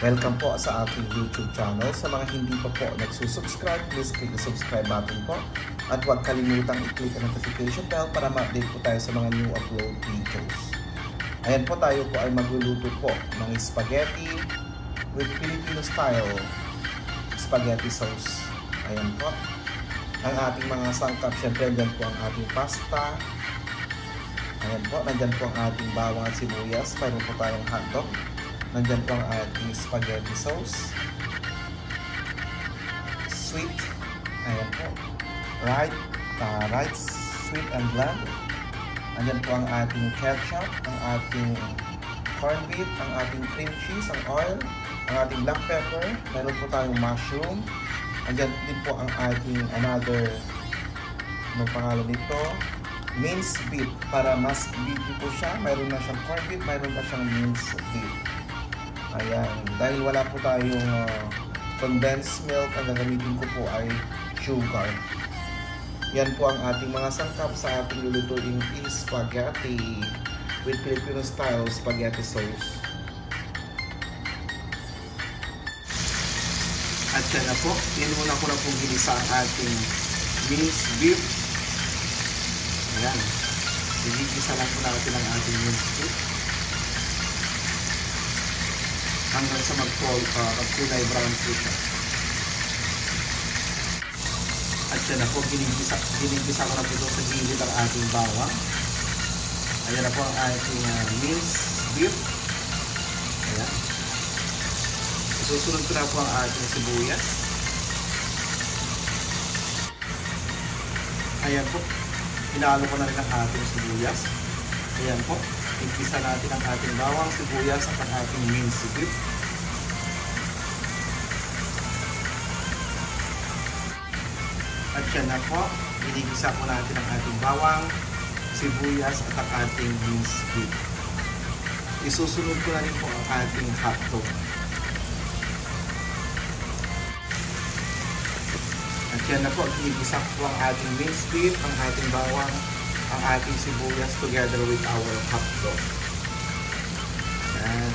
Welcome po sa aking YouTube channel. Sa mga hindi pa po nagsusubscribe, please click the subscribe button po. At huwag kalimutang i-click ang notification bell para ma-update po tayo sa mga new upload videos. Ayan po, tayo po ay magluluto po ng spaghetti with Filipino style spaghetti sauce. Ayan po. Ang ating mga sangkap, syempre dyan po ang ating pasta. Ayan po, nandyan po ang ating bawang at sibuyas. Mayroon po tayong hotdog. Nandyan po ang ating spaghetti sauce. Sweet. Ayan po. Right, sweet and bland. Nandyan po ang ating ketchup, ang ating corned beef, ang ating cream cheese, ang oil, ang ating black pepper. Mayroon po tayong mushroom. Nandyan din po ang ating another, anong pangalan nito? Minced beef. Para mas beefy po siya. Mayroon na siyang corned beef, mayroon pa siyang minced beef. Ayan. Dahil wala po tayong condensed milk, ang gagamitin ko po ay sugar. Yan po ang ating mga sangkap sa ating lulutuing spaghetti with Filipino style spaghetti sauce. At yan na po, inuna ko na pong ginisa ang ating minced beef. Ayan. Igigisa lang po natin ang ating minced beef. Hanggang sa magkulay brown po siya. At yan na po, ginigisa ko na po ito sa gilid ang ating bawang. Ayan na po ang ating minced beef. Ayan. Susunod ko na po ang ating sibuyas. Ayan po. Hinalo ko na rin ang ating sibuyas. Ayan po. Igisa natin ang ating bawang, sibuyas at ang ating minced beef. At yan na po. Inigisa po natin ang ating bawang, sibuyas at ang ating minced beef. Isusunod ko na rin po ang ating hotdog. At yan na po, inigisa po ang ating minced beef, ang ating bawang, ang ating sibuyas together with our hotdog. Yan.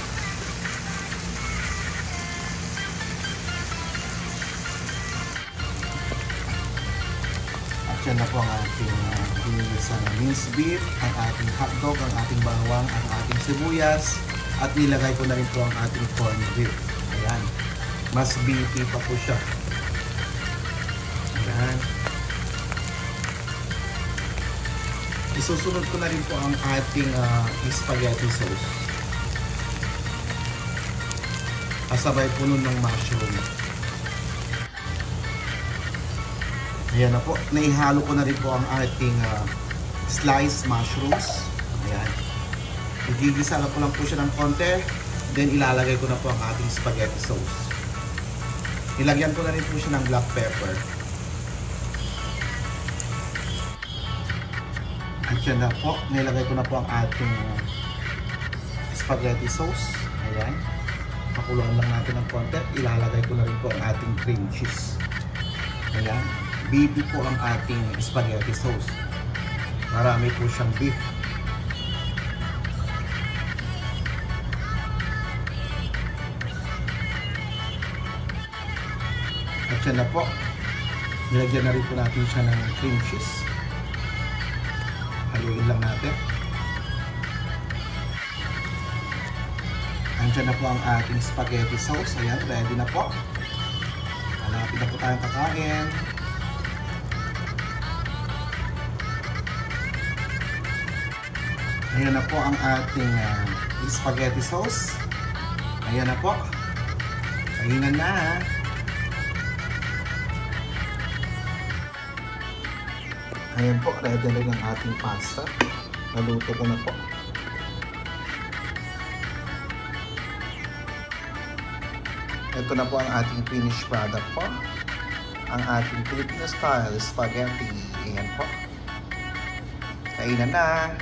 At yan na po ang ating inigisa na minced beef, ang ating hotdog, ang ating bawang, ang ating sibuyas, at nilagay ko na rin po ang ating corned beef. Ayan. Mas beefy pa po siya. Ayan. Isusunod ko na rin po ang ating spaghetti sauce. Kasabay po nun ng mushroom. Ayan na po. Naihalo ko na rin po ang ating sliced mushrooms. Ayan. Igigisa na po lang po siya ng konti. Then ilalagay ko na po ang ating spaghetti sauce. Ilagyan ko na rin po siya ng black pepper. At yan na po, nilagay ko na po ang ating spaghetti sauce. Ayan. Pakuluan lang natin ng konti. Ilalagay ko na rin po ang ating cream cheese. Ayan. Beefy po ang ating spaghetti sauce. Marami po siyang beef. At yan na po. Nilagyan na rin po natin siya ng cream cheese. Haluin lang natin. Andiyan na po ang ating spaghetti sauce. Ayan, ready na po. Malapit na po tayong kakain. Ayan na po ang ating spaghetti sauce. Ayan na po. Kainan na. Ayan po, ready na rin ang ating pasta. Naluto ko na po. Ito na po ang ating finished product po. Ang ating Filipino style spaghetti. Ayan po. Kainan na.